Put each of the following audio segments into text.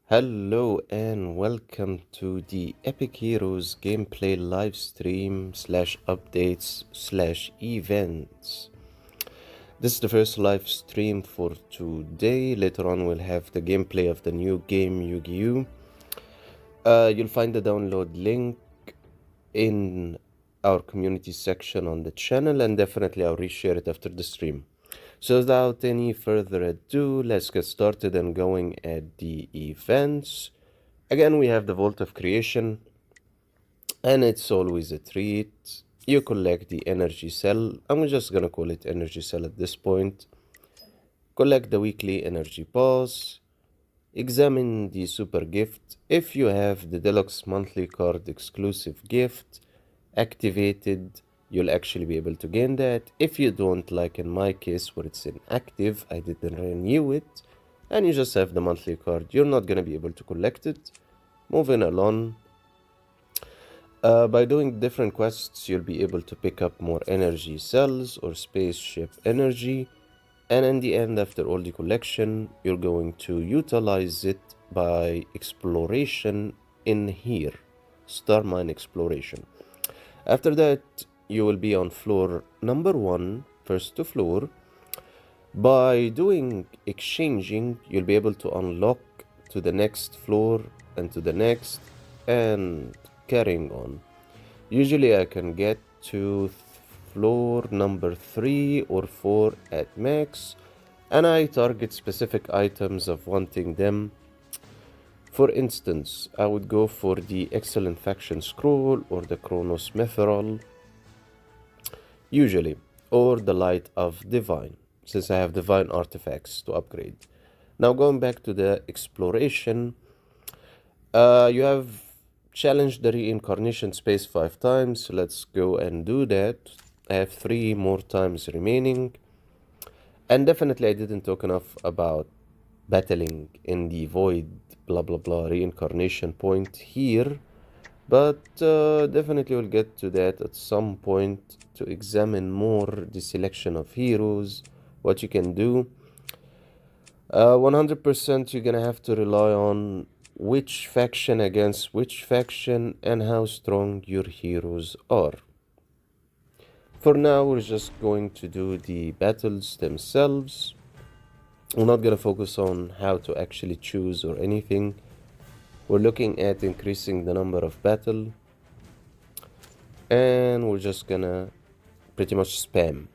Hello and welcome to the Epic Heroes gameplay live stream slash updates slash events. This is the first live stream for today. Later on we'll have the gameplay of the new game Yu-Gi-Oh! You'll find the download link in our community section on the channel, and definitely I'll reshare it after the stream. So without any further ado, let's get started and going at the events. Again, we have the Vault of Creation, and it's always a treat. You collect the energy cell. I'm just gonna call it energy cell at this point. Collect the weekly energy pass. Examine the super gift. If you have the deluxe monthly card exclusive gift activated, you'll actually be able to gain that. If you don't, like in my case where it's inactive, I didn't renew it, and you just have the monthly card, you're not gonna be able to collect it. Moving along, by doing different quests, you'll be able to pick up more energy cells or spaceship energy, and in the end, after all the collection, you're going to utilize it by exploration in here, Star Mine Exploration. After that, you will be on floor number 1, first to floor. By doing exchanging, you'll be able to unlock to the next floor and to the next, and carrying on. Usually I can get to floor number 3 or 4 at max, and I target specific items of wanting them. For instance, I would go for the Excellent Faction Scroll or the Chronos Mithril, usually, or the Light of Divine, since I have Divine artifacts to upgrade. Now going back to the exploration, you have challenged the reincarnation space 5 times, so let's go and do that. I have 3 more times remaining, and definitely I didn't talk enough about battling in the void blah blah blah reincarnation point here, but definitely we'll get to that at some point to examine more the selection of heroes, what you can do. 100% you're gonna have to rely on which faction against which faction and how strong your heroes are. For now, we're just going to do the battles themselves. We're not gonna focus on how to actually choose or anything. We're looking at increasing the number of battle, and we're just gonna pretty much spam.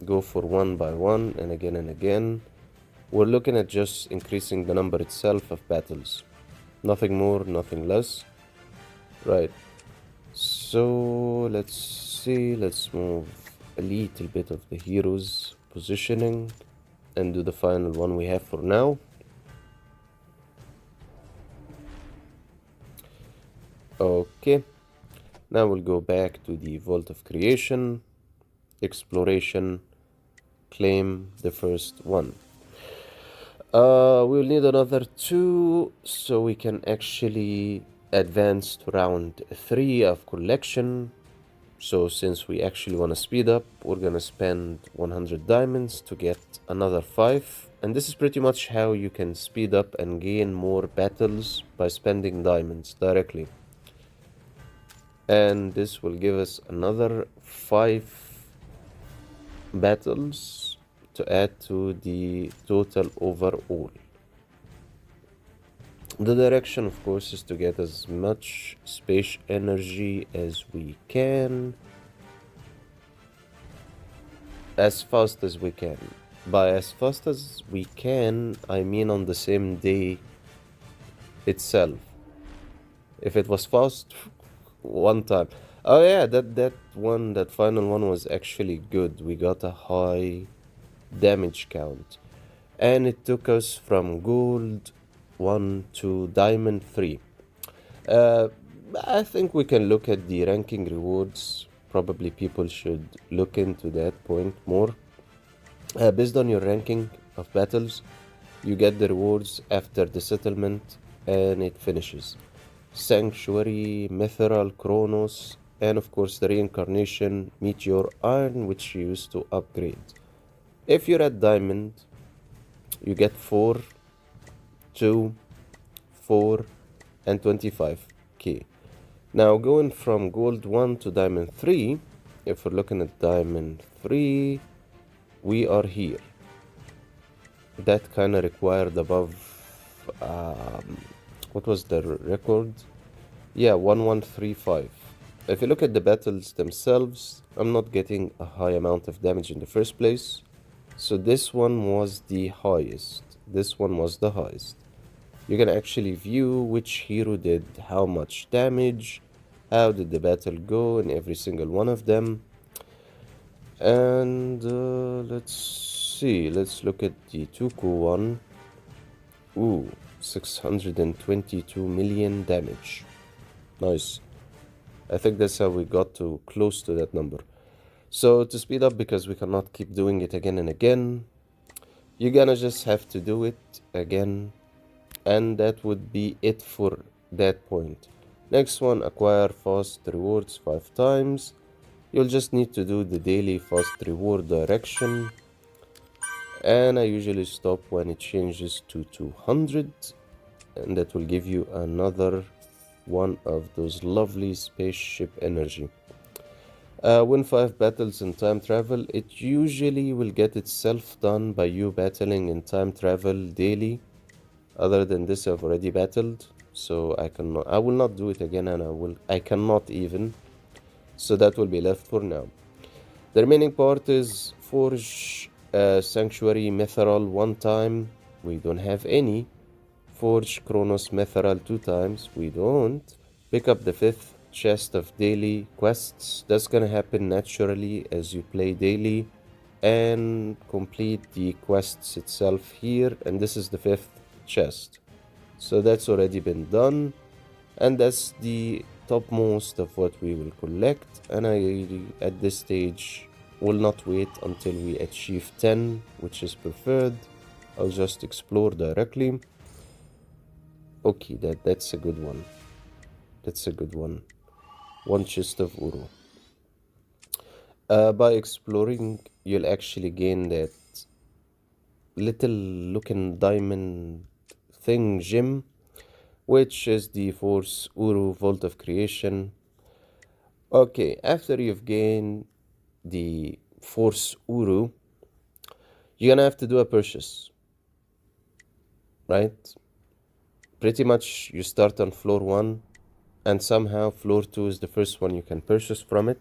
Go for one by one and again and again. We're looking at just increasing the number itself of battles. Nothing more, nothing less. Right. So let's see, let's move a little bit of the heroes positioning and do the final one we have for now. Okay, now we'll go back to the Vault of Creation, Exploration, claim the first one. We'll need another 2 so we can actually advance to round 3 of collection. So since we actually want to speed up, we're gonna spend 100 diamonds to get another 5, and this is pretty much how you can speed up and gain more battles, by spending diamonds directly. And this will give us another 5 battles to add to the total overall. The direction, of course, is to get as much space energy as we can, as fast as we can. By as fast as we can, I mean on the same day itself. If it was fast, one time. Oh yeah, that final one was actually good. We got a high damage count, and it took us from gold 1 to diamond 3. I think we can look at the ranking rewards. Probably people should look into that point more. Based on your ranking of battles, you get the rewards after the settlement and it finishes. Sanctuary, Mithril, Chronos, and of course the reincarnation Meteor Iron, which you use to upgrade. If you're at diamond, you get 4, 2, 4, and 25k. Now going from gold 1 to diamond 3, if we're looking at diamond 3, we are here. That kind of required above, what was the record? Yeah, 1135. If you look at the battles themselves, I'm not getting a high amount of damage in the first place. So this one was the highest. This one was the highest. You can actually view which hero did how much damage, how did the battle go in every single one of them. And let's see, let's look at the Toku one. Ooh, 622 million damage. Nice. I think that's how we got to close to that number. So to speed up, because we cannot keep doing it again and again, you're gonna just have to do it again, and that would be it for that point. Next one, acquire fast rewards 5 times. You'll just need to do the daily fast reward direction, and I usually stop when it changes to 200, and that will give you another one of those lovely spaceship energy. Win 5 battles in time travel. It usually will get itself done by you battling in time travel daily. Other than this, I've already battled, so I will not do it again, and I cannot even. So that will be left for now. The remaining part is forge sanctuary mithril 1 time. We don't have any. Forge Chronos mithril 2 times. We don't. Pick up the 5th chest of daily quests. That's gonna happen naturally as you play daily, and complete the quests itself here. And this is the 5th chest, so that's already been done, and that's the topmost of what we will collect. And I at this stage will not wait until we achieve 10, which is preferred. I'll just explore directly. Okay, that's a good one. That's a good one. 1 chest of uru. By exploring, you'll actually gain that little looking diamond thing gem, which is the Force Uru Vault of Creation. Okay, after you've gained the Force Uru, you're gonna have to do a purchase, right? Pretty much you start on floor 1, and somehow floor 2 is the first one you can purchase from it.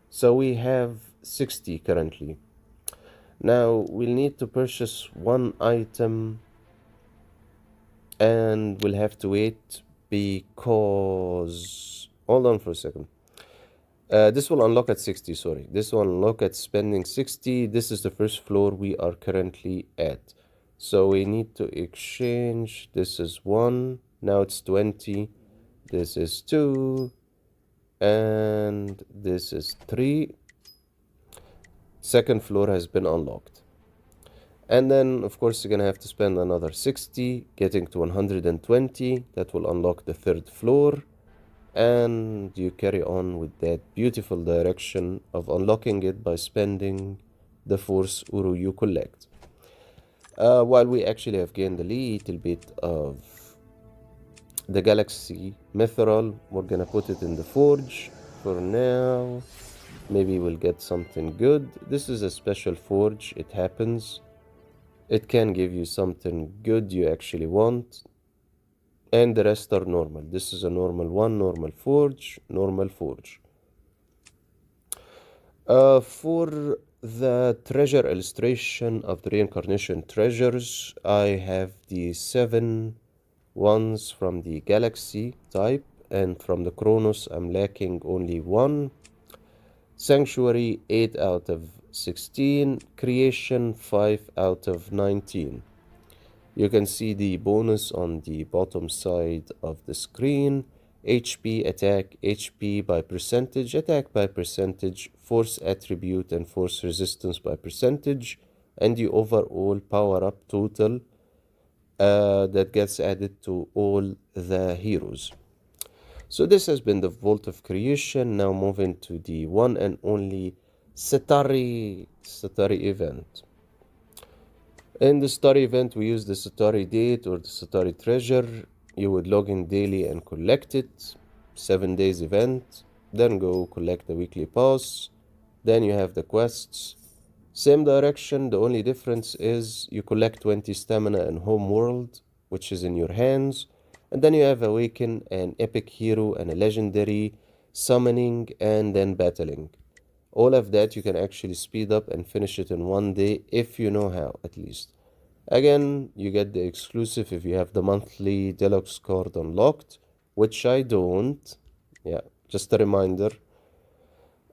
So we have 60 currently. Now we'll need to purchase 1 item, and we'll have to wait because, hold on for a second. This will unlock at 60, sorry. This will unlock at spending 60. This is the first floor we are currently at. So we need to exchange. This is 1. Now it's 20. This is 2. And this is 3. Second floor has been unlocked. And then, of course, you're gonna have to spend another 60, getting to 120. That will unlock the 3rd floor. And you carry on with that beautiful direction of unlocking it by spending the Force Uru you collect. While we actually have gained a little bit of the Galaxy Mithril, we're gonna put it in the forge for now. Maybe we'll get something good. This is a special forge, it happens. It can give you something good you actually want. And the rest are normal. This is a normal one, normal forge, normal forge. For the treasure illustration of the reincarnation treasures, I have the 7 ones from the Galaxy type, and from the Chronos I'm lacking only 1. Sanctuary 8 out of 16, Creation 5 out of 19. You can see the bonus on the bottom side of the screen. HP attack, HP by percentage, attack by percentage, force attribute and force resistance by percentage, and the overall power up total that gets added to all the heroes. So this has been the Vault of Creation. Now moving to the one and only Satari event. In the Satari event, we use the Satari date or the Satari treasure. you would log in daily and collect it. 7 days event. Then go collect the weekly pass. Then you have the quests. Same direction, the only difference is you collect 20 stamina in home world, which is in your hands. And then you have awaken an epic hero and a legendary, summoning, and then battling. All of that you can actually speed up and finish it in 1 day if you know how, at least. Again, you get the exclusive if you have the monthly deluxe card unlocked, which I don't. Yeah, just a reminder.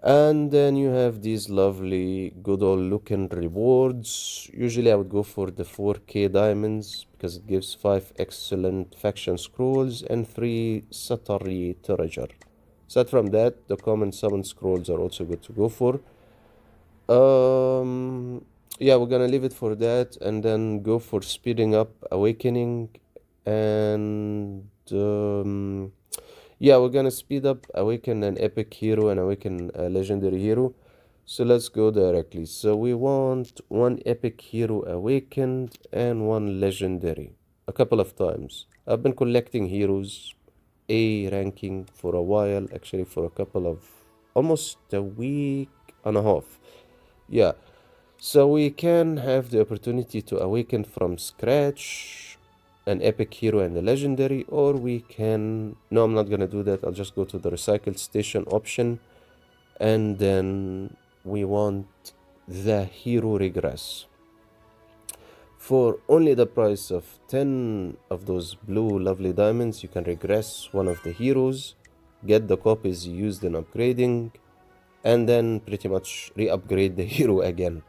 And then you have these lovely, good old looking rewards. Usually I would go for the 4K diamonds because it gives 5 excellent faction scrolls and 3 Satari treasure. Aside from that, the common summon scrolls are also good to go for. Yeah, we're gonna leave it for that and then go for speeding up awakening and yeah, we're gonna speed up awaken an epic hero and awaken a legendary hero. So let's go directly. So we want one epic hero awakened and one legendary a couple of times. I've been collecting heroes A ranking for a while, actually for a couple of almost a week and a half. Yeah, so we can have the opportunity to awaken from scratch an epic hero and a legendary, or we can, no, I'm not gonna do that. I'll just go to the recycled station option, and then we want the hero regress. For only the price of 10 of those blue lovely diamonds, you can regress one of the heroes, get the copies you used in upgrading, and then pretty much re-upgrade the hero again.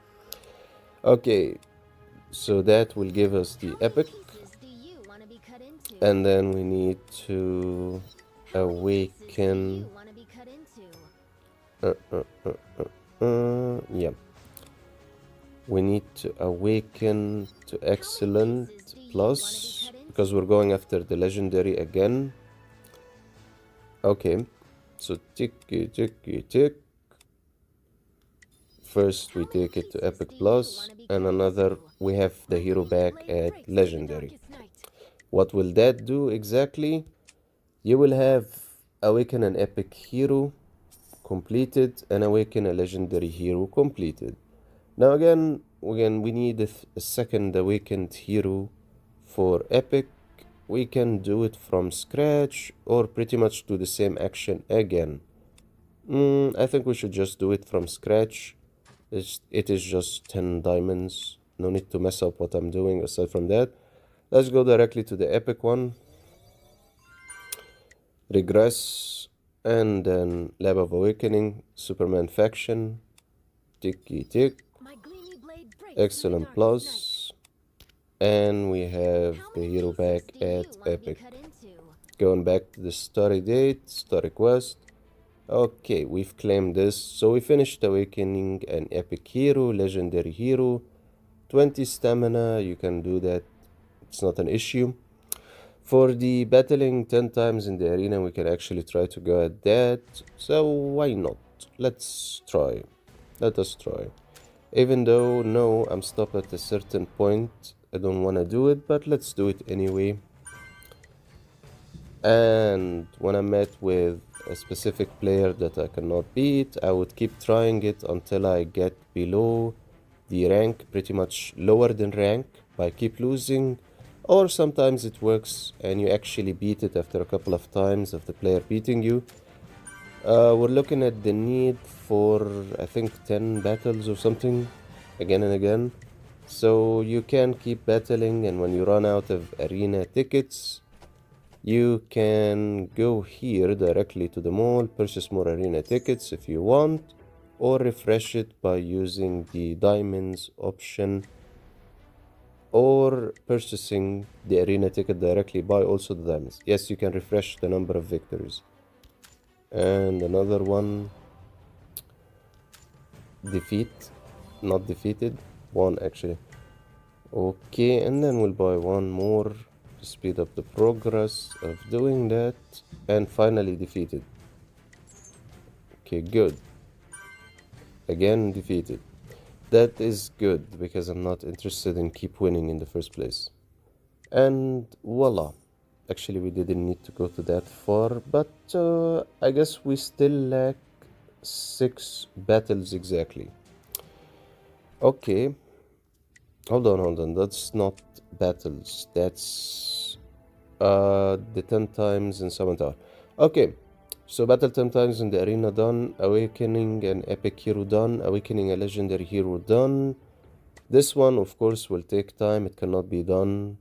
Okay, so that will give us the epic, and then we need to awaken yeah, we need to awaken to excellent plus because we're going after the legendary again. Okay, so tick. First we take it to epic plus, and another we have the hero back at legendary. What will that do exactly? You will have awaken an epic hero completed and awaken a legendary hero completed. Now again we need a second awakened hero for epic. We can do it from scratch or pretty much do the same action again. I think we should just do it from scratch. It is just 10 diamonds. No need to mess up what I'm doing aside from that. Let's go directly to the epic one. Regress, and then Lab of Awakening, Superman Faction, ticky tick, excellent plus, and we have the hero back at epic. Going back to the story date, story quest. Okay, we've claimed this. So we finished awakening an epic hero, legendary hero, 20 stamina. You can do that, it's not an issue. For the battling 10 times in the arena, we can actually try to go at that. So why not? Let's try. Let us try. Even though, no, I'm stopped at a certain point. I don't want to do it, but let's do it anyway. And when I met with a specific player that I cannot beat, I would keep trying it until I get below the rank, pretty much lower than rank, by keep losing. Or sometimes it works and you actually beat it after a couple of times of the player beating you. We're looking at the need for, I think, 10 battles or something, again and again. So you can keep battling, and when you run out of arena tickets, you can go here directly to the mall, purchase more arena tickets if you want, or refresh it by using the diamonds option, or purchasing the arena ticket directly, buy also the diamonds. Yes, you can refresh the number of victories. And another one, defeat, not defeated, one actually. Okay, and then we'll buy one more to speed up the progress of doing that, and finally defeated. Okay, good. Again defeated. That is good because I'm not interested in keep winning in the first place. And voila, Actually, we didn't need to go to that far, but I guess we still lack 6 battles exactly. Okay, hold on. That's not battles. That's the 10 times in Summon Tower. Okay, so battle 10 times in the arena done. Awakening an epic hero done. Awakening a legendary hero done. This one, of course, will take time. It cannot be done,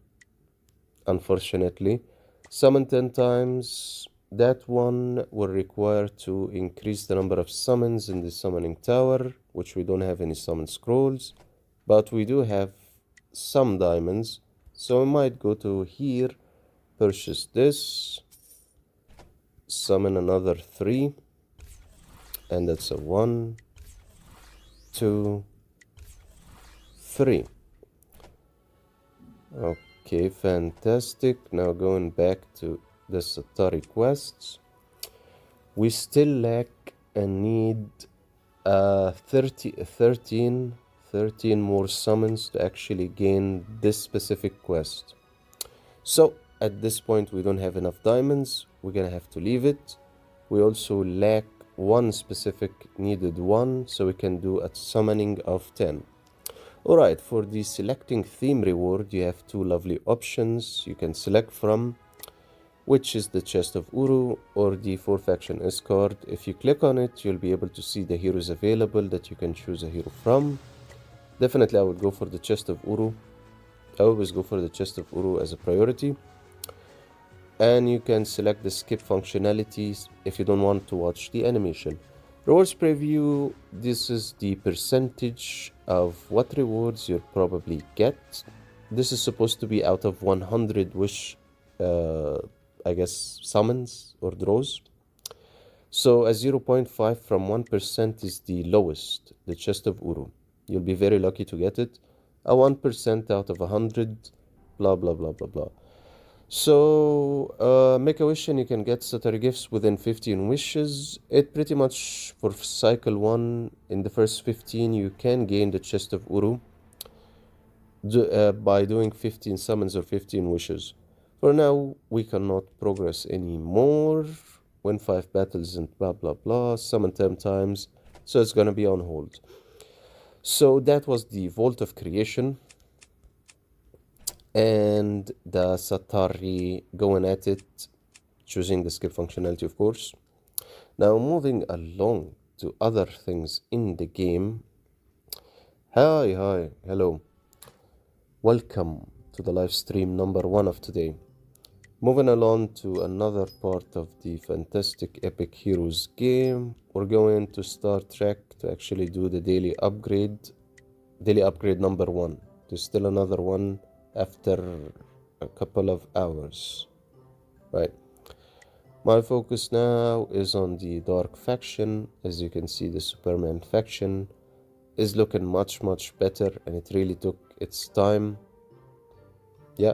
unfortunately. Summon 10 times. That one will require to increase the number of summons in the summoning tower, which we don't have any summon scrolls, but we do have some diamonds. So we might go to here, purchase this, summon another 3, and that's a 1, 2, 3. Okay, fantastic. Now going back to the Satari quests, we still lack and need 13 more summons to actually gain this specific quest. So at this point we don't have enough diamonds. We're gonna have to leave it. We also lack one specific needed one, so we can do a summoning of 10. Alright, for the selecting theme reward, you have 2 lovely options you can select from, which is the Chest of Uru or the 4 Faction Escort. If you click on it, you'll be able to see the heroes available that you can choose a hero from. Definitely I would go for the Chest of Uru. I always go for the Chest of Uru as a priority. And you can select the skip functionalities if you don't want to watch the animation. Rewards preview, this is the percentage of what rewards you'll probably get. This is supposed to be out of 100 wish, I guess, summons or draws. So a 0.5 from 1% is the lowest, the Chest of Uru. You'll be very lucky to get it. A 1% out of 100, blah, blah, blah, blah, blah. So, make a wish and you can get Satari gifts within 15 wishes. It pretty much, for cycle 1, in the first 15, you can gain the Chest of Uru by doing 15 summons or 15 wishes. For now, we cannot progress anymore. Win 5 battles and blah blah blah. Summon 10 times. So it's gonna be on hold. So that was the Vault of Creation. And the Satari going at it, choosing the skip functionality, of course. Now moving along to other things in the game. Hi, hello. Welcome to the live stream number 1 of today. Moving along to another part of the fantastic Epic Heroes game. We're going to Star Trek to actually do the daily upgrade number 1. There's still another one after a couple of hours, right? My focus now is on the Dark faction. As you can see, the Superman faction is looking much better, and it really took its time. Yeah,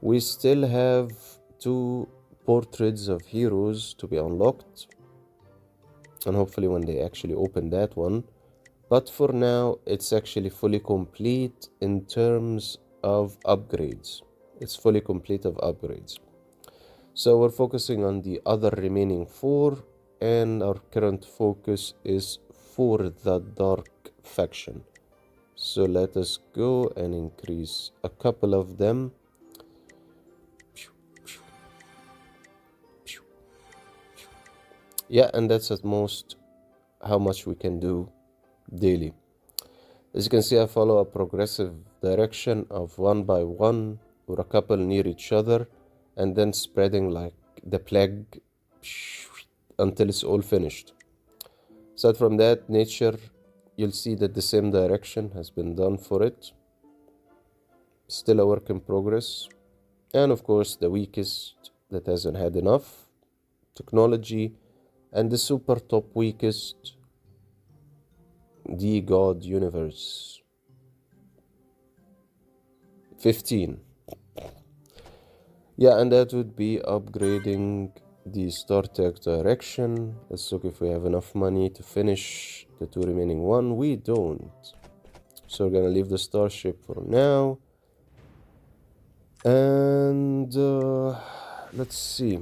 we still have 2 portraits of heroes to be unlocked, and hopefully when they actually open that one. But for now, it's actually fully complete in terms of upgrades. It's fully complete of upgrades. So we're focusing on the other remaining 4, and our current focus is for the Dark faction. So let us go and increase a couple of them. Yeah, and that's at most how much we can do daily. As you can see, I follow a progressive direction of 1 by 1 or a couple near each other, and then spreading like the plague until it's all finished. Aside from that, nature, you'll see that the same direction has been done for it. Still a work in progress. And of course, the weakest that hasn't had enough technology, and the super top weakest, the God Universe 15. Yeah, and that would be upgrading the StarTech direction. Let's look if we have enough money to finish the 2 remaining one. We don't. So we're gonna leave the starship for now. And let's see.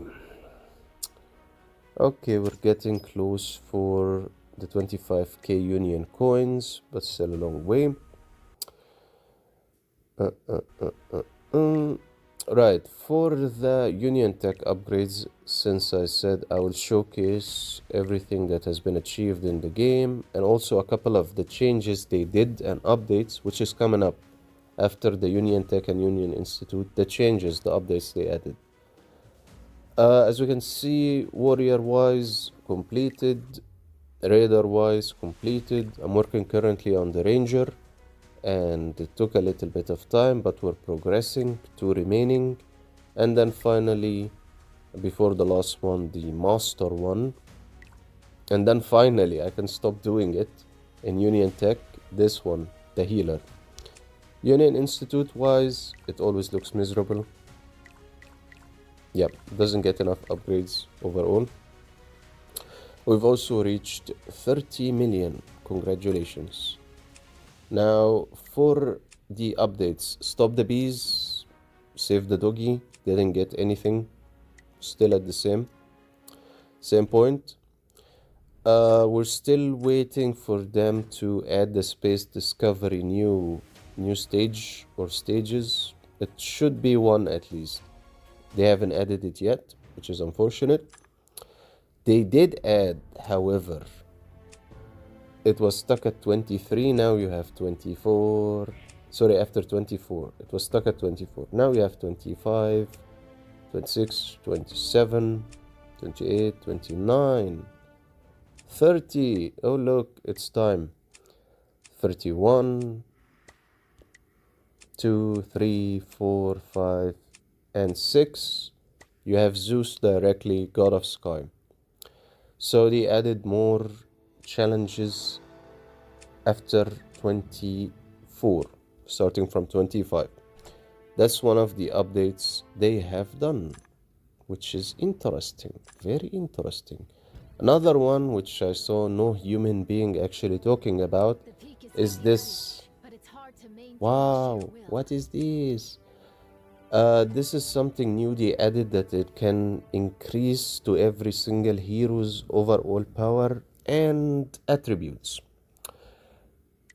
Okay, we're getting close for the 25k union coins, but still a long way. Right, for the union tech upgrades, since I said I will showcase everything that has been achieved in the game, and also a couple of the changes they did and updates, which is coming up after the Union Tech and Union Institute, the changes, the updates they added. As we can see, warrior-wise completed, raider-wise completed. I'm working currently on the ranger, and it took a little bit of time, but we're progressing. 2 remaining, and then finally, before the last one, the master one, and then finally I can stop doing it in Union Tech. This one, the healer. Union Institute wise, it always looks miserable. Yep, doesn't get enough upgrades overall. We've also reached 30 million. Congratulations. Now, for the updates, stop the bees, save the doggy, didn't get anything, still at the same point. We're still waiting for them to add the space discovery new stage or stages. It should be one at least. They haven't added it yet, which is unfortunate. They did add, however, it was stuck at 23, now you have 24. Sorry, after 24, it was stuck at 24. Now you have 25, 26, 27, 28, 29, 30. Oh, look, it's time. 31, 2, 3, 4, 5, and 6. You have Zeus directly, God of Sky. So they added more challenges after 24, starting from 25. That's one of the updates they have done, which is interesting, very interesting. Another one which I saw no human being actually talking about is this. Wow, what is this? This is something new they added, that it can increase to every single hero's overall power and attributes.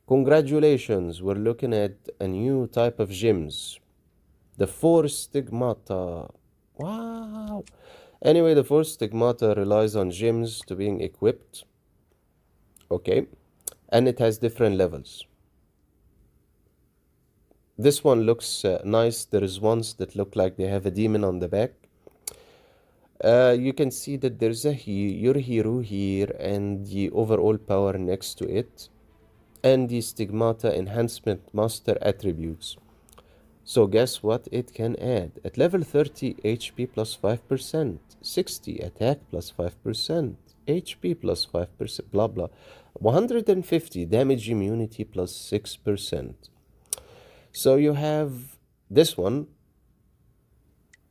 Congratulations, we're looking at a new type of gems. The 4 stigmata. Wow. Anyway, the 4 stigmata relies on gems to being equipped. Okay. And it has different levels. This one looks nice. There is ones that look like they have a demon on the back. You can see that there's your hero here and the overall power next to it, and the stigmata enhancement master attributes. So guess what it can add? At level 30, HP plus 5%, 60 attack plus 5%, HP plus 5%, blah blah, 150 damage immunity plus 6%. So you have this one,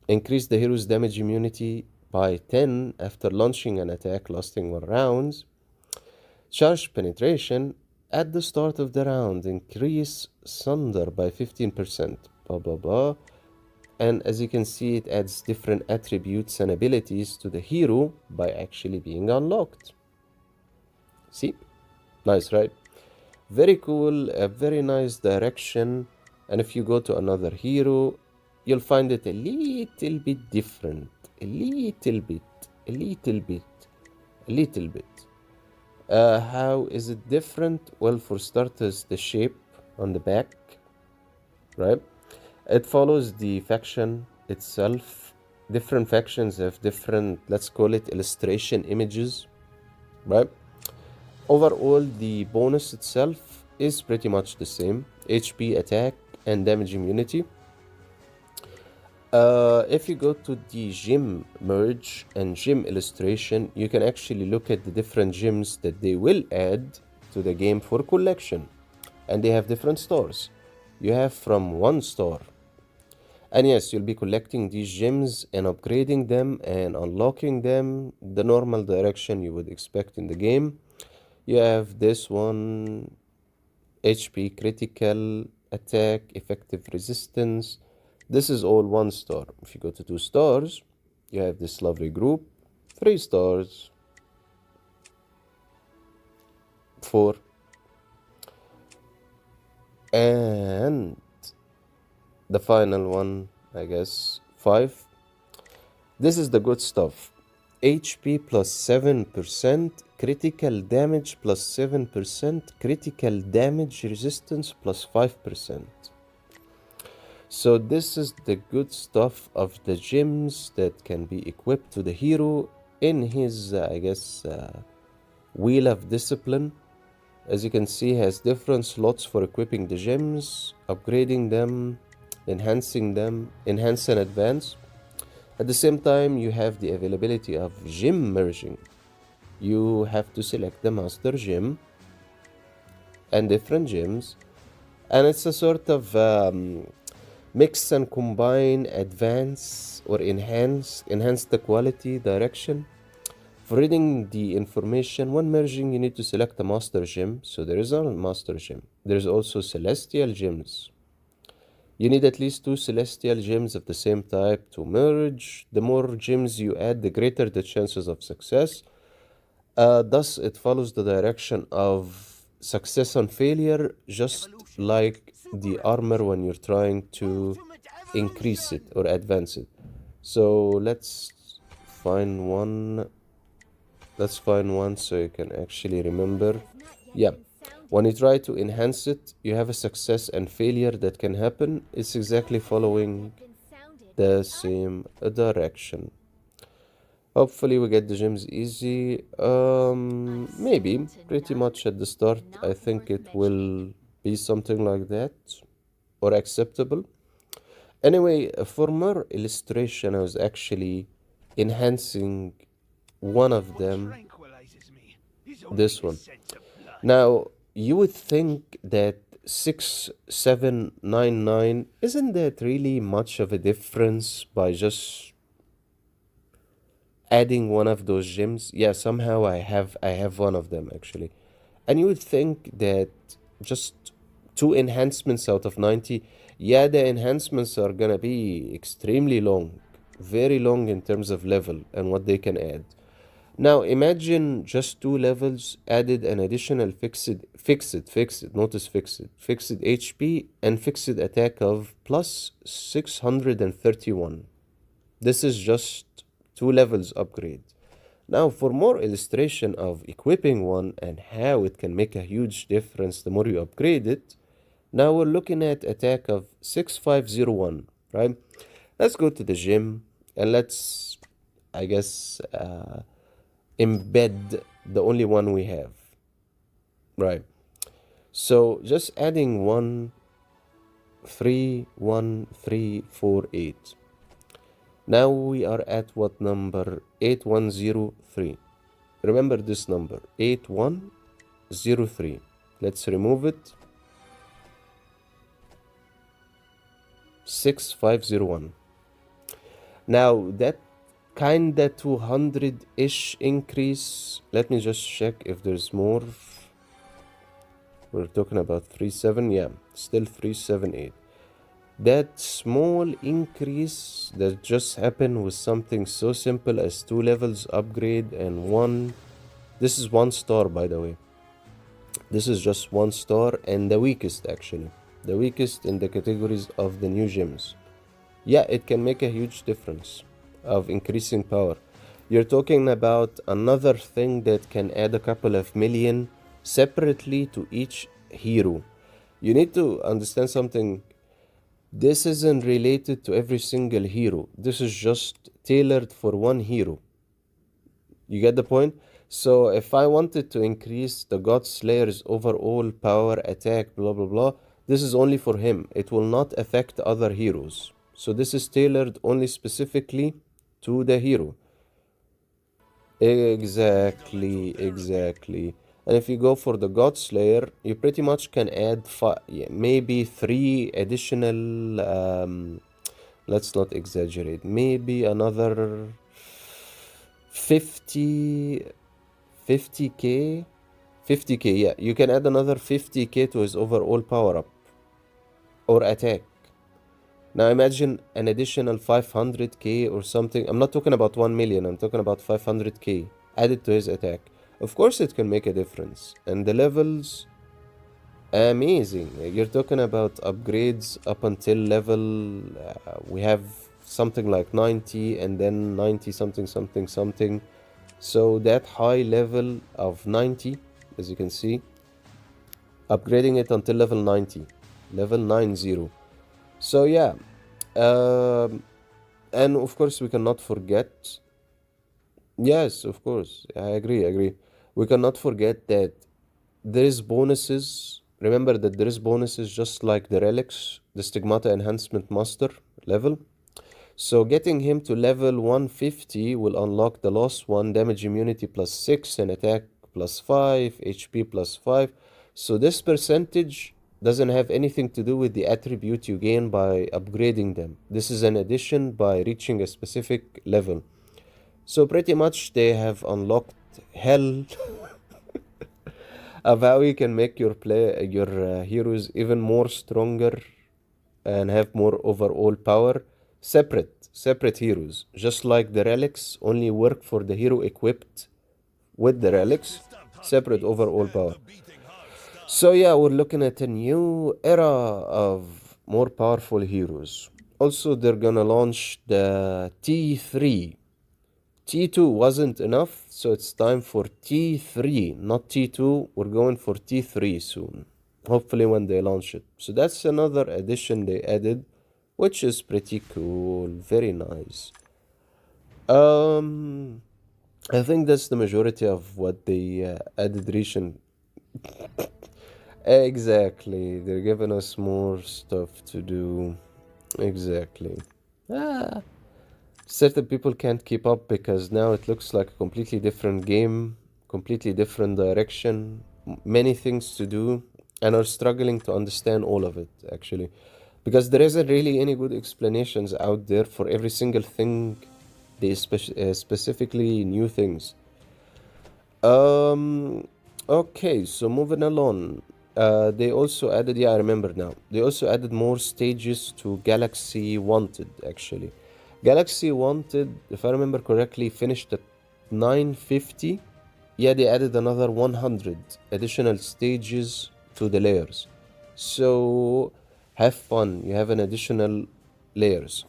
increase the hero's damage immunity by 10 after launching an attack lasting 1 round. Charge penetration at the start of the round, increase Sunder by 15%, blah blah blah. And as you can see, it adds different attributes and abilities to the hero by actually being unlocked. See? Nice, right? Very cool, a very nice direction. And if you go to another hero, you'll find it a little bit different. A little bit. How is it different? Well, for starters, the shape on the back, right? It follows the faction itself. Different factions have different, let's call it illustration images, right? Overall, the bonus itself is pretty much the same. HP, attack, and damage immunity. If you go to the gym merge and gym illustration, you can actually look at the different gyms that they will add to the game for collection. And they have different stores. You have from 1 store. And yes, you'll be collecting these gems and upgrading them and unlocking them the normal direction you would expect in the game. You have this one, HP critical, attack, effective resistance. This is all 1 store. If you go to 2 stores, you have this lovely group. 3 stars. 4. And the final one, I guess, 5. This is the good stuff. HP plus 7%, critical damage plus 7%, critical damage resistance plus 5%. So this is the good stuff of the gems that can be equipped to the hero in his, I guess, Wheel of Discipline. As you can see, has different slots for equipping the gems, upgrading them, enhance and advance. At the same time, you have the availability of gem merging. You have to select the master gem and different gems, and it's a sort of mix and combine, advance or enhance the quality direction. For reading the information, when merging, you need to select a master gem. So there is a master gem. There's also celestial gems. You need at least 2 celestial gems of the same type to merge. The more gems you add, the greater the chances of success. Thus, it follows the direction of success and failure, just like the armor when you're trying to increase it or advance it. So let's find one. Let's find one so you can actually remember. Yeah. When you try to enhance it, you have a success and failure that can happen. It's exactly following the same direction. Hopefully we get the gems easy. Maybe pretty much at the start. I think it will be something like that or acceptable. Anyway, for more illustration, I was actually enhancing one of them, this one. Now, you would think that 6799 isn't that really much of a difference by just adding one of those gems. Yeah, somehow I have one of them actually. And you would think that just 2 enhancements out of 90, yeah, the enhancements are gonna be extremely long, very long in terms of level and what they can add. Now imagine just 2 levels added an additional fixed HP and fixed attack of plus 631. This is just 2 levels upgrade. Now for more illustration of equipping one and how it can make a huge difference the more you upgrade it, now we're looking at attack of 6501, right? Let's go to the gym and let's, I guess, embed the only one we have, right? So just adding 1 3 1 3 4 8. Now we are at what number? 8103. Remember this number, 8103. Let's remove it. 6501. Now that kinda 200-ish increase. Let me just check if there's more. We're talking about 37. Yeah, still 378. That small increase that just happened with something so simple as 2 levels upgrade and 1. This is 1 star, by the way. This is just 1 star and the weakest actually. The weakest in the categories of the new gems. Yeah, it can make a huge difference of increasing power. You're talking about another thing that can add a couple of million separately to each hero. You need to understand something. This isn't related to every single hero. This is just tailored for one hero. You get the point? So if I wanted to increase the God Slayer's overall power, attack, blah blah blah, this is only for him. It will not affect other heroes. So this is tailored only specifically to the hero. Exactly. And if you go for the God Slayer, you pretty much can add maybe 3 additional, let's not exaggerate, maybe another 50k, 50k, yeah, you can add another 50k to his overall power up or attack. Now imagine an additional 500k or something. I'm not talking about 1 million, I'm talking about 500k added to his attack. Of course it can make a difference. And the levels, amazing. You're talking about upgrades up until level, we have something like 90 and then 90 something something something. So that high level of 90, as you can see, upgrading it until level 90, level 90. So yeah, and of course we cannot forget, yes, of course, I agree. We cannot forget that there is bonuses. Remember that there is bonuses just like the relics, the Stigmata Enhancement Master level. So getting him to level 150 will unlock the last one, damage immunity plus 6 and attack plus 5, HP plus 5. So this percentage doesn't have anything to do with the attribute you gain by upgrading them. This is an addition by reaching a specific level. So pretty much they have unlocked hell of how you can make your heroes even more stronger and have more overall power. Separate heroes, just like the relics only work for the hero equipped with the relics, separate overall power. So yeah, we're looking at a new era of more powerful heroes. Also, they're gonna launch the T3. T2 wasn't enough, so it's time for T3, not T2. We're going for T3 soon, hopefully when they launch it. So that's another addition they added, which is pretty cool, very nice. I think that's the majority of what they added recent. Exactly, they're giving us more stuff to do. Exactly. Ah, certain people can't keep up because now it looks like a completely different game, completely different direction, many things to do, and are struggling to understand all of it actually. Because there isn't really any good explanations out there for every single thing, they specifically new things. Okay, so moving along. They also added, yeah, I remember now. They also added more stages to Galaxy Wanted, actually. Galaxy Wanted, if I remember correctly, finished at 950. Yeah, they added another 100 additional stages to the layers. So have fun. You have an additional layers.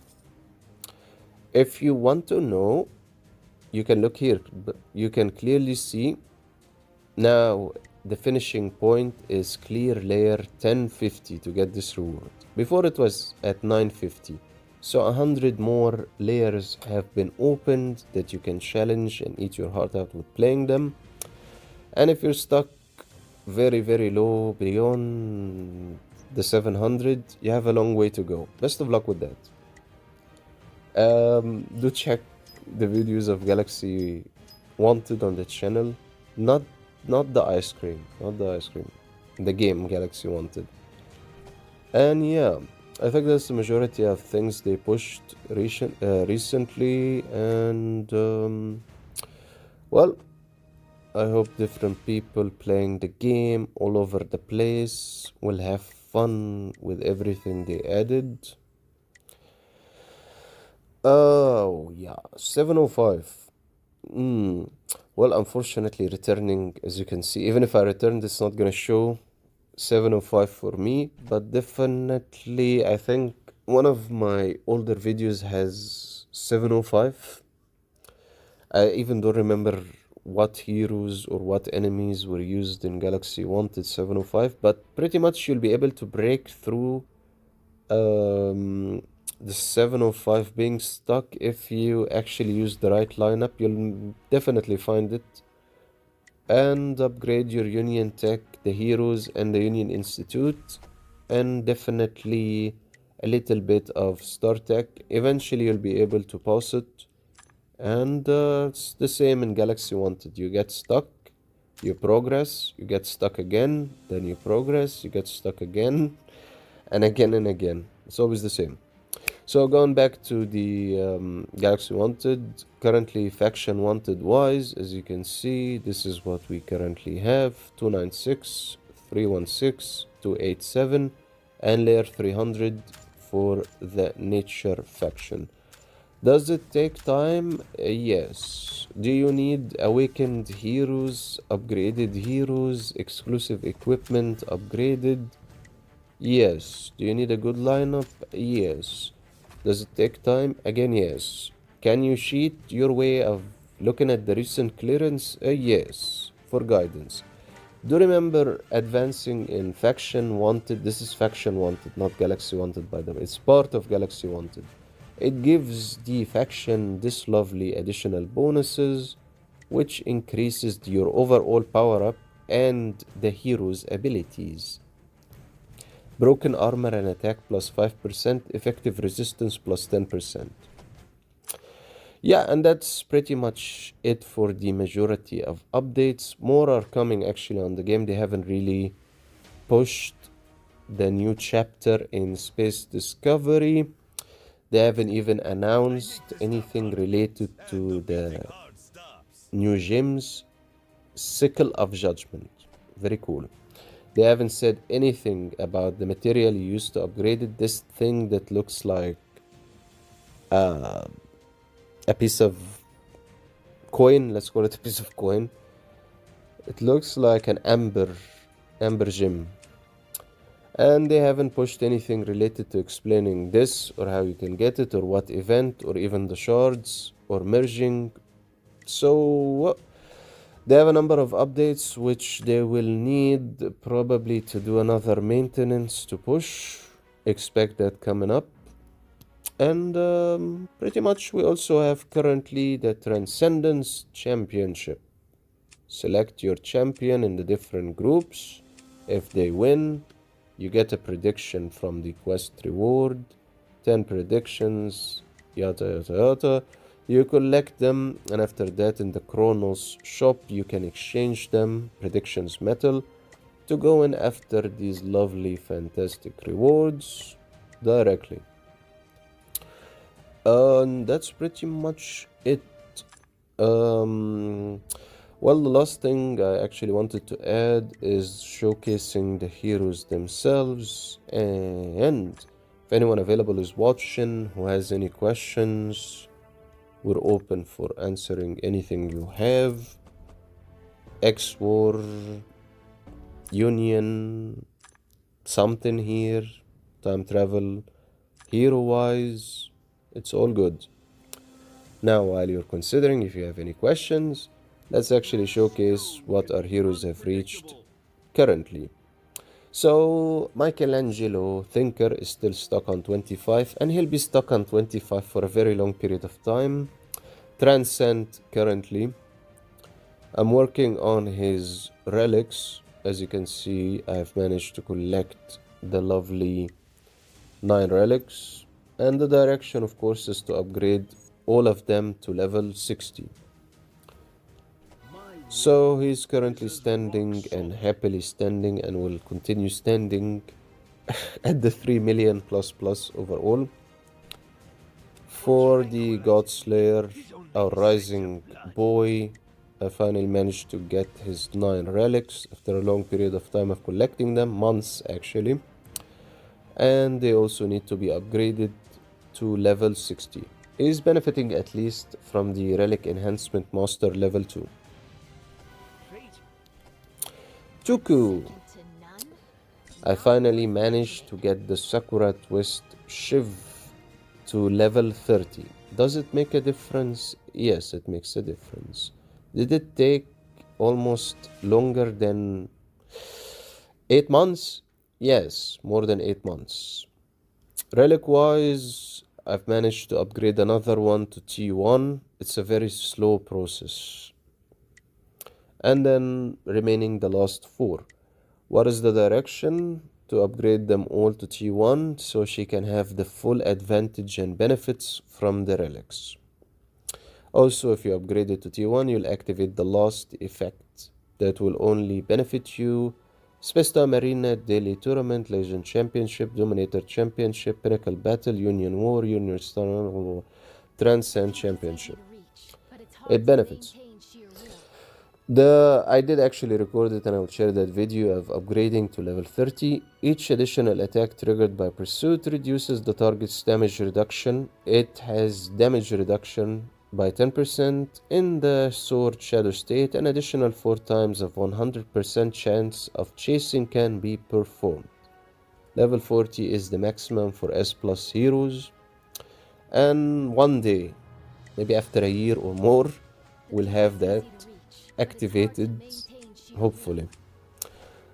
If you want to know, you can look here. You can clearly see now the finishing point is clear layer 1050 to get this reward. Before it was at 950. So 100 more layers have been opened that you can challenge and eat your heart out with playing them. And if you're stuck very low beyond the 700, you have a long way to go. Best of luck with that. Do check the videos of Galaxy Wanted on the channel. Not the ice cream, not the ice cream. The game Galaxy Wanted. And yeah, I think that's the majority of things they pushed recently. And well, I hope different people playing the game all over the place will have fun with everything they added. Oh yeah, 705. Well, unfortunately, returning, as you can see, even if I returned, it's not gonna show 705 for me, but definitely, I think one of my older videos has 705. I even don't remember what heroes or what enemies were used in Galaxy Wanted 705, but pretty much you'll be able to break through the 705 being stuck if you actually use the right lineup. You'll definitely find it. And upgrade your Union Tech, the heroes, and the Union Institute, and definitely a little bit of Star Tech. Eventually you'll be able to pass it. And it's the same in Galaxy Wanted. You get stuck, you progress, you get stuck again, then you progress, you get stuck again, and again and again. It's always the same. So going back to the Galaxy Wanted, currently faction Wanted wise, as you can see, this is what we currently have: 296, 316, 287, and layer 300 for the nature faction. Does it take time? Yes. Do you need awakened heroes, upgraded heroes, exclusive equipment upgraded? Yes. Do you need a good lineup? Yes. Does it take time? Again, yes. Can you cheat your way of looking at the recent clearance? Yes. For guidance. Do remember advancing in Faction Wanted. This is Faction Wanted, not Galaxy Wanted, by the way. It's part of Galaxy Wanted. It gives the faction this lovely additional bonuses, which increases your overall power-up and the hero's abilities. Broken armor and attack plus 5%, effective resistance plus 10%. Yeah, and that's pretty much it for the majority of updates. More are coming actually on the game. They haven't really pushed the new chapter in Space Discovery. They haven't even announced anything related to the new gems. Sickle of Judgment. Very cool. They haven't said anything about the material you used to upgrade it. This thing that looks like a piece of coin. Let's call it a piece of coin. It looks like an amber gem. And they haven't pushed anything related to explaining this or how you can get it or what event or even the shards or merging. So they have a number of updates which they will need probably to do another maintenance to push. Expect that coming up. And pretty much we also have currently the Transcendence Championship. Select your champion in the different groups. If they win, you get a prediction from the quest reward. 10 predictions, yada yada yada. You collect them, and after that in the Chronos shop you can exchange them, predictions metal, to go in after these lovely fantastic rewards directly. And that's pretty much it. Well, the last thing I actually wanted to add is showcasing the heroes themselves. And if anyone available is watching who has any questions, we're open for answering anything you have. xwar, Union, something here, time travel, hero-wise, it's all good. Now, while you're considering if you have any questions, let's actually showcase what our heroes have reached currently. So, Michelangelo Thinker is still stuck on 25, and he'll be stuck on 25 for a very long period of time. Transcend currently. I'm working on his relics. As you can see, I've managed to collect the lovely 9 relics. And the direction, of course, is to upgrade all of them to level 60. So he's currently standing and happily standing and will continue standing at the 3 million plus overall. For the God Slayer, our rising boy, I finally managed to get his 9 relics after a long period of time of collecting them, months actually. And they also need to be upgraded to level 60. He is benefiting at least from the relic enhancement master level 2. Toku. I finally managed to get the Sakura Twist Shiv to level 30. Does it make a difference? Yes, it makes a difference. Did it take almost longer than 8 months? Yes, more than 8 months. Relic-wise, I've managed to upgrade another one to T1. It's a very slow process. And then remaining the last 4. What is the direction? To upgrade them all to T1 so she can have the full advantage and benefits from the relics. Also, if you upgrade it to T1, you'll activate the last effect that will only benefit you. Space Time Arena, Daily Tournament, Legend Championship, Dominator Championship, Pinnacle Battle, Union War, Union Star, Transcend Championship. It benefits. I did actually record it and I will share that video of upgrading to level 30. Each additional attack triggered by pursuit reduces the target's damage reduction. It has damage reduction by 10% in the sword shadow state. An additional 4 times of 100% chance of chasing can be performed. Level 40 is the maximum for S plus heroes. And one day, maybe after a year or more, we'll have that activated, hopefully.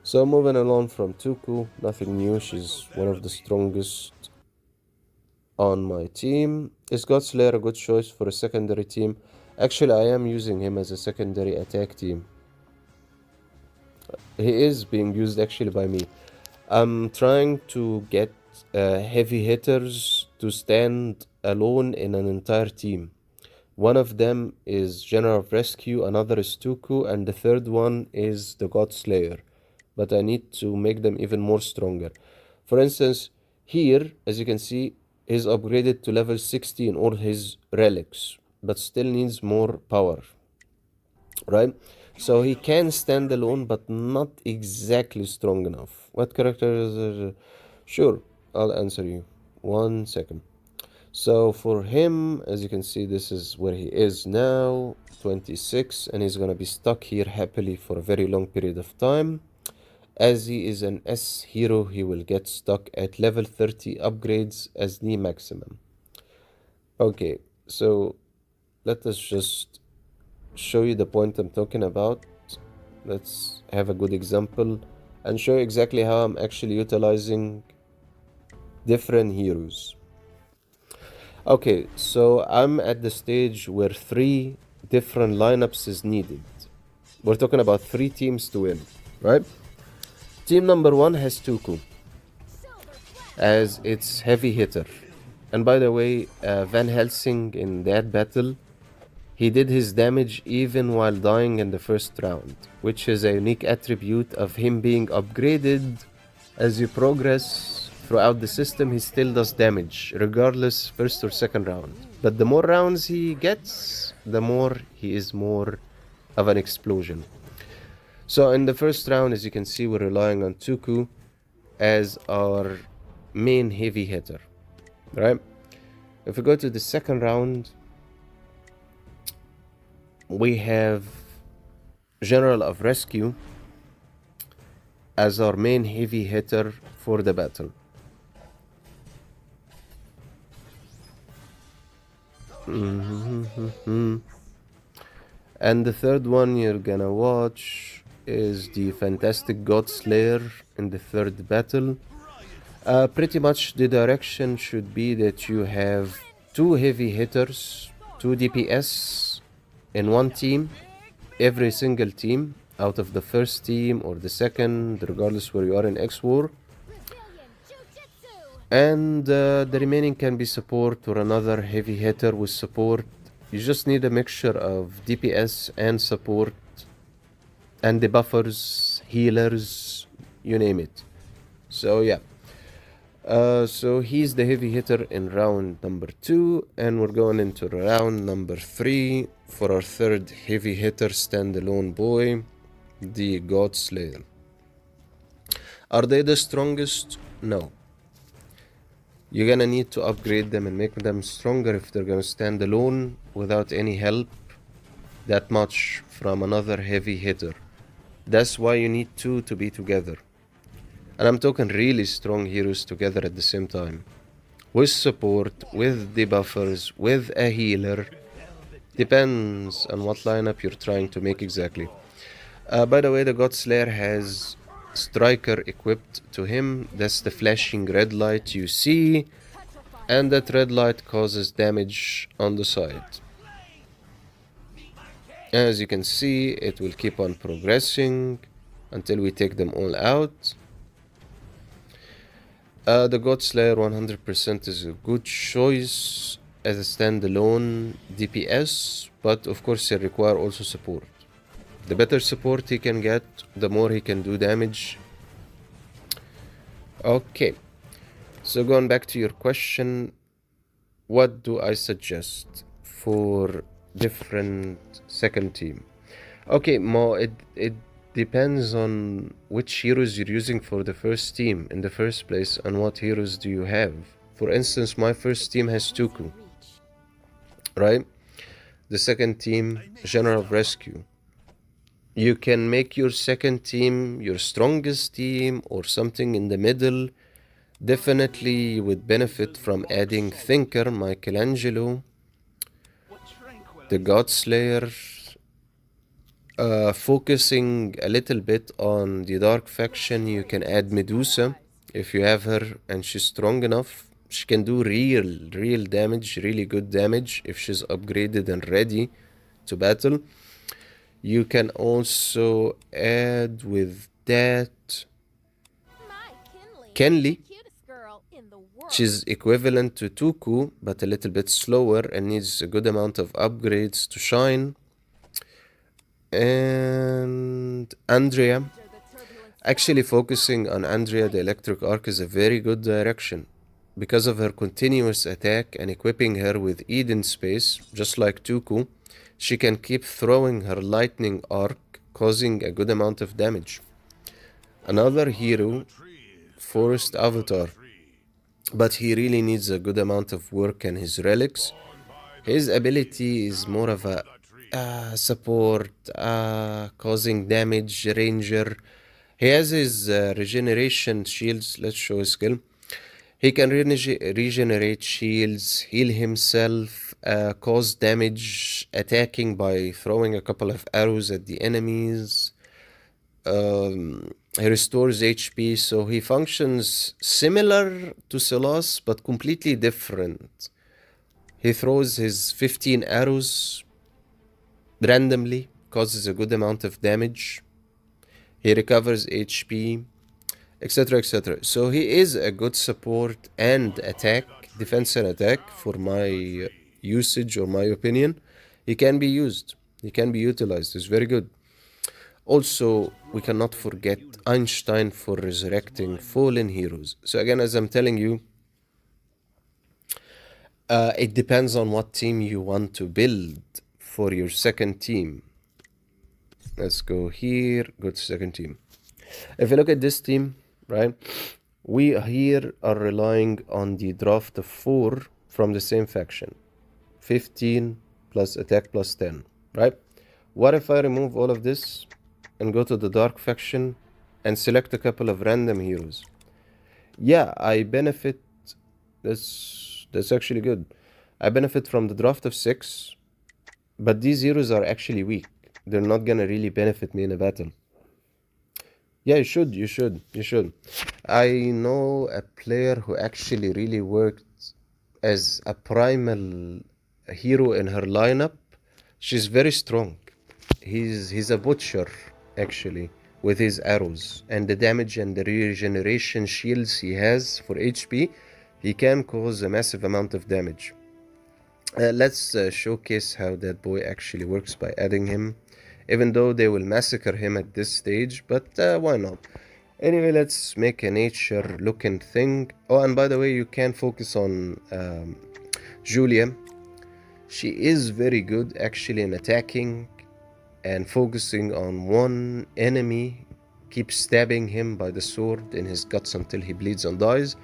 So moving along from Toku, nothing new, she's one of the strongest on my team. Is Godslayer a good choice for a secondary team? Actually, I am using him as a secondary attack team. He is being used actually by me. I'm trying to get heavy hitters to stand alone in an entire team. One of them is General of Rescue, another is Toku, and the third one is the God Slayer. But I need to make them even more stronger. For instance, here, as you can see, he's upgraded to level 60 in all his relics, but still needs more power, right? So he can stand alone, but not exactly strong enough. What character is it? Sure, I'll answer you. 1 second. So for him, as you can see, this is where he is now, 26, and he's gonna be stuck here happily for a very long period of time. As he is an S hero, he will get stuck at level 30 upgrades as the maximum. Okay, so let us just show you the point I'm talking about. Let's have a good example and show you exactly how I'm actually utilizing different heroes. Okay, so I'm at the stage where 3 different lineups is needed. We're talking about 3 teams to win, right? Team number 1 has Toku as its heavy hitter. And by the way, Van Helsing in that battle, he did his damage even while dying in the first round, which is a unique attribute of him being upgraded. As you progress throughout the system, he still does damage, regardless first or second round. But the more rounds he gets, the more he is more of an explosion. So in the first round, as you can see, we're relying on Toku as our main heavy hitter, right? If we go to the second round, we have General of Rescue as our main heavy hitter for the battle. And the third one you're gonna watch is the fantastic God Slayer in the third battle. Pretty much the direction should be that you have 2 heavy hitters, 2 DPS in one team, every single team out of the first team or the second, regardless where you are in xwar. And the remaining can be support or another heavy hitter with support. You just need a mixture of DPS and support and the buffers, healers, you name it. So yeah. So he's the heavy hitter in round number 2, and we're going into round number 3 for our third heavy hitter standalone boy, the God Slayer. Are they the strongest? No. You're gonna need to upgrade them and make them stronger if they're gonna stand alone without any help that much from another heavy hitter. That's why you need 2 to be together. And I'm talking really strong heroes together at the same time. With support, with the buffers, with a healer. Depends on what lineup you're trying to make exactly. By the way, the God Slayer has Striker equipped to him. That's the flashing red light you see. And that red light causes damage on the side. As you can see, it will keep on progressing until we take them all out. The God Slayer 100% is a good choice as a standalone DPS, but of course he'll require also support. The better support he can get, the more he can do damage. Okay, so going back to your question, what do I suggest for different second team? Okay, Mo, it depends on which heroes you're using for the first team in the first place and what heroes do you have. For instance, my first team has Toku, right? The second team, General of Rescue. You can make your second team your strongest team or something in the middle. Definitely you would benefit from adding Thinker, Michelangelo, the Godslayer, focusing a little bit on the dark faction. You can add Medusa if you have her and she's strong enough. She can do real damage, really good damage if she's upgraded and ready to battle. You can also add with that Kenly. She's equivalent to Tuku, but a little bit slower and needs a good amount of upgrades to shine. And Andrea. Actually, focusing on Andrea the Electric Arc is a very good direction. Because of her continuous attack and equipping her with Eden Space, just like Tuku, she can keep throwing her lightning arc, causing a good amount of damage. Another hero, Forest Avatar, but he really needs a good amount of work and his relics. His ability is more of a support, causing damage, ranger. He has his regeneration shields. Let's show his skill. He can regenerate shields, heal himself, cause damage, attacking by throwing a couple of arrows at the enemies. He restores HP, so he functions similar to Silas, but completely different. He throws his 15 arrows randomly, causes a good amount of damage. He recovers HP, etc, etc. So he is a good support and attack, defense and attack for my usage or my opinion. He can be used, he can be utilized, it's very good. Also, we cannot forget Einstein for resurrecting fallen heroes. So again, as I'm telling you, it depends on what team you want to build for your second team. Let's go here, go to second team. If you look at this team, right, we here are relying on the draft of 4 from the same faction. 15 plus attack plus 10, right? What if I remove all of this and go to the dark faction and select a couple of random heroes? Yeah, I benefit. That's actually good. I benefit from the draft of 6, but these heroes are actually weak. They're not gonna really benefit me in a battle. Yeah, you should. I know a player who actually really worked as a primal hero in her lineup. She's very strong. He's a butcher, actually, with his arrows and the damage and the regeneration shields he has for HP. He can cause a massive amount of damage. Let's showcase how that boy actually works by adding him, even though they will massacre him at this stage, but why not? Anyway, let's make a nature looking thing. Oh, and by the way, you can focus on Julia. She is very good actually in attacking and focusing on one enemy, keep stabbing him by the sword in his guts until he bleeds and dies.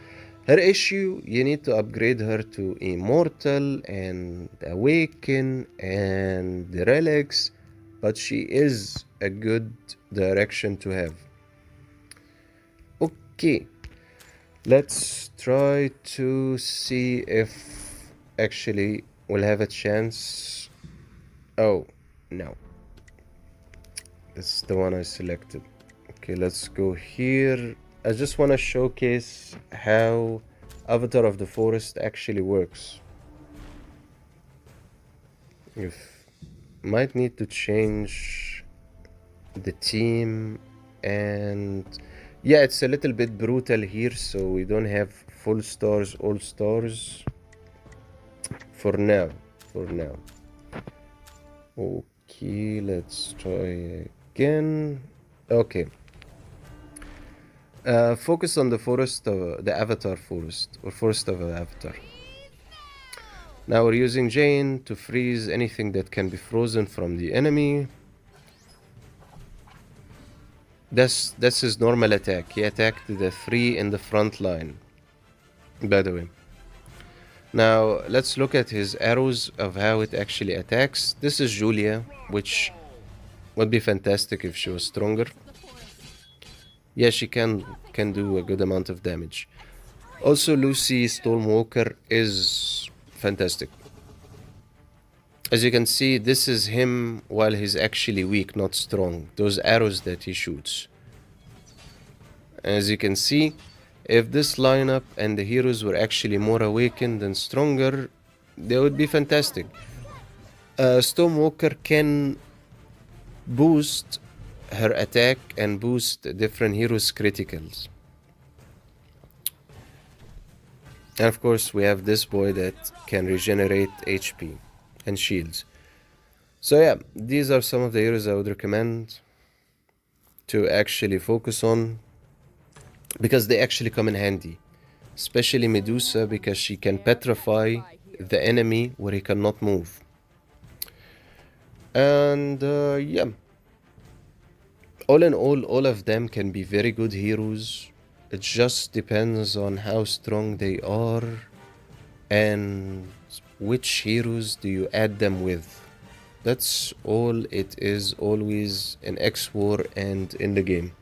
Her issue, you need to upgrade her to Immortal and Awaken and the relics, but she is a good direction to have. Okay, let's try to see if actually we'll have a chance. Oh, no. This is the one I selected. Okay, let's go here. I just want to showcase how Avatar of the Forest actually works. Might need to change the team, and yeah, it's a little bit brutal here, so we don't have full stars, all stars for now. Okay, let's try again. Okay. Focus on the forest of the Avatar forest, or forest of Avatar. Now we're using Jane to freeze anything that can be frozen from the enemy. That's his normal attack. He attacked the 3 in the front line, by the way. Now, let's look at his arrows of how it actually attacks. This is Julia, which would be fantastic if she was stronger. Yeah, she can do a good amount of damage. Also, Lucy Stormwalker is fantastic. As you can see, this is him while he's actually weak, not strong. Those arrows that he shoots. As you can see, if this lineup and the heroes were actually more awakened and stronger, they would be fantastic. Stormwalker can boost her attack and boost different heroes' criticals. And of course, we have this boy that can regenerate HP and shields. So yeah, these are some of the heroes I would recommend to actually focus on, because they actually come in handy. Especially Medusa, because she can petrify the enemy where he cannot move. And yeah, all in all of them can be very good heroes. It just depends on how strong they are and which heroes do you add them with. That's all it is always in xwar and in the game.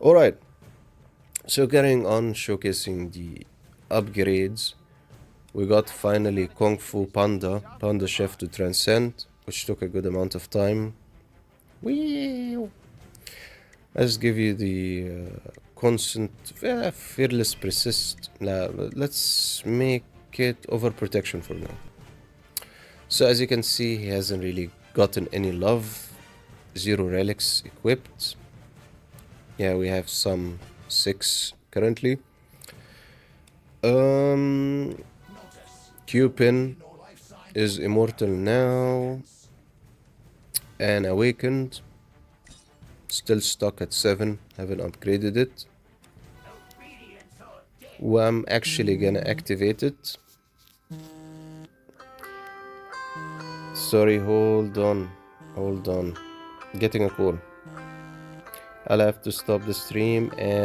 Alright, so carrying on showcasing the upgrades, we got finally Kung Fu Panda Chef to Transcend, which took a good amount of time. Whee! Let's give you the constant, fearless persist. Now, let's make it overprotection for now. So as you can see, he hasn't really gotten any love. 0 relics equipped. Yeah, we have some 6 currently. Cupin is immortal now and awakened. Still stuck at 7, haven't upgraded it. Well, I'm actually gonna activate it. Sorry, hold on. Getting a call. I'll have to stop the stream and